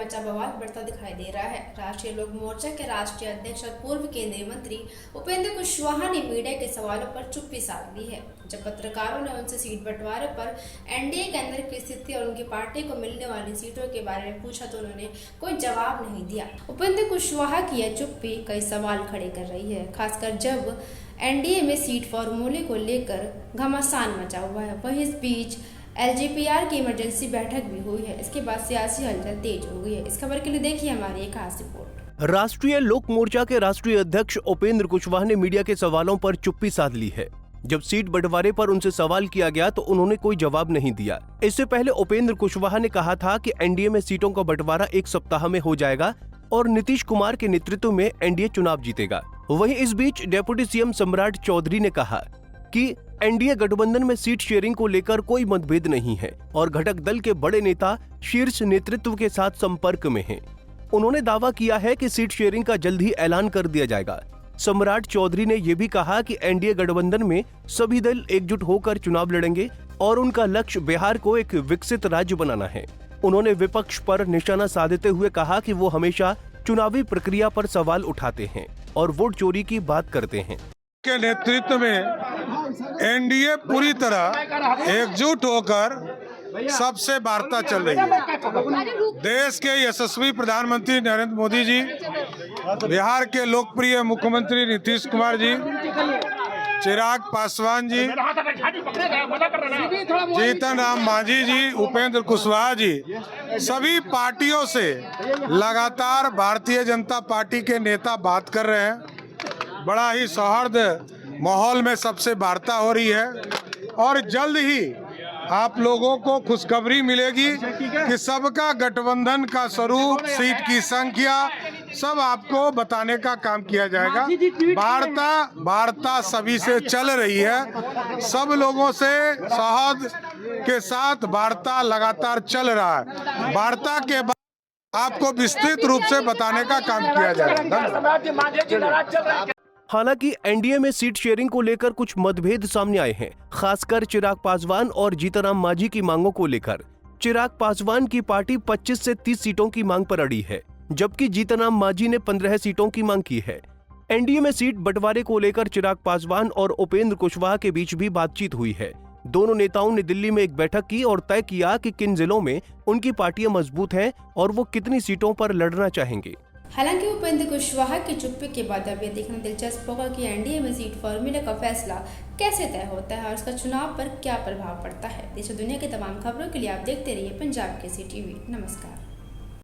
मचा बवाल बढ़ता दिखाई दे रहा है। राष्ट्रीय लोक मोर्चा के राष्ट्रीय अध्यक्ष और पूर्व केंद्रीय मंत्री उपेंद्र कुशवाहा ने मीडिया के सवालों पर चुप्पी साध ली है। जब पत्रकारों ने उनसे सीट बंटवारे पर एनडीए के अंदर की स्थिति और उनकी पार्टी को मिलने वाली सीटों के बारे में पूछा तो उन्होंने कोई जवाब नहीं दिया। उपेंद्र कुशवाहा की यह चुप्पी कई सवाल खड़े कर रही है, खासकर जब एनडीए में सीट फॉर्मूले को लेकर घमासान मचा हुआ है। वहीं इस बीच एलजीपीआर की इमरजेंसी बैठक भी हुई है। इसके बाद सियासी हलचल तेज हो गई है। इस खबर के लिए देखिए हमारी एक खास रिपोर्ट। राष्ट्रीय लोक मोर्चा के राष्ट्रीय अध्यक्ष उपेंद्र कुशवाहा ने मीडिया के सवालों पर चुप्पी साध ली है। जब सीट बंटवारे पर उनसे सवाल किया गया तो उन्होंने कोई जवाब नहीं दिया। इससे पहले उपेंद्र कुशवाहा ने कहा था कि एनडीए में सीटों का बंटवारा 1 सप्ताह में हो जाएगा और नीतीश कुमार के नेतृत्व में एनडीए चुनाव जीतेगा। वहीं इस बीच डिप्टी सीएम सम्राट चौधरी ने कहा कि एनडीए गठबंधन में सीट शेयरिंग को लेकर कोई मतभेद नहीं है और घटक दल के बड़े नेता शीर्ष नेतृत्व के साथ संपर्क में हैं। उन्होंने दावा किया है कि सीट शेयरिंग का जल्द ही ऐलान कर दिया जाएगा। सम्राट चौधरी ने यह भी कहा कि एनडीए गठबंधन में सभी दल एकजुट होकर चुनाव लड़ेंगे और उनका लक्ष्य बिहार को एक विकसित राज्य बनाना है। उन्होंने विपक्ष पर निशाना साधते हुए कहा कि वो हमेशा चुनावी प्रक्रिया पर सवाल उठाते हैं और वोट चोरी की बात करते हैं। के नेतृत्व में एनडीए पूरी तरह एकजुट होकर सबसे वार्ता चल रही है। देश के यशस्वी प्रधानमंत्री नरेंद्र मोदी जी, बिहार के लोकप्रिय मुख्यमंत्री नीतीश कुमार जी, चिराग पासवान जी, जीतन राम मांझी जी, उपेंद्र कुशवाहा जी, सभी पार्टियों से लगातार भारतीय जनता पार्टी के नेता बात कर रहे हैं। बड़ा ही सौहार्द माहौल में सबसे वार्ता हो रही है और जल्द ही आप लोगों को खुशखबरी मिलेगी कि सबका गठबंधन का स्वरूप, सीट की संख्या सब आपको बताने का काम किया जाएगा। वार्ता सभी से चल रही है। सब लोगों से सौहार्द के साथ वार्ता लगातार चल रहा है। वार्ता के बाद आपको विस्तृत रूप से बताने का काम किया जाएगा। हालांकि एनडीए में सीट शेयरिंग को लेकर कुछ मतभेद सामने आए हैं, खासकर चिराग पासवान और जीतन राम मांझी की मांगों को लेकर। चिराग पासवान की पार्टी 25 से 30 सीटों की मांग पर अड़ी है, जबकि जीतन राम मांझी ने 15 सीटों की मांग की है। एनडीए में सीट बंटवारे को लेकर चिराग पासवान और उपेंद्र कुशवाहा के बीच भी बातचीत हुई है। दोनों नेताओं ने दिल्ली में एक बैठक की और तय किया कि किन जिलों में उनकी पार्टियां मजबूत हैं और वो कितनी सीटों पर लड़ना चाहेंगे। हालांकि उपेंद्र कुशवाहा की चुप्पी के बाद अब यह देखना दिलचस्प होगा कि एनडीए में सीट फॉर्मूले का फैसला कैसे तय होता है और उसका चुनाव पर क्या प्रभाव पड़ता है। देश और दुनिया की तमाम खबरों के लिए आप देखते रहिए पंजाब केसरी टीवी। नमस्कार।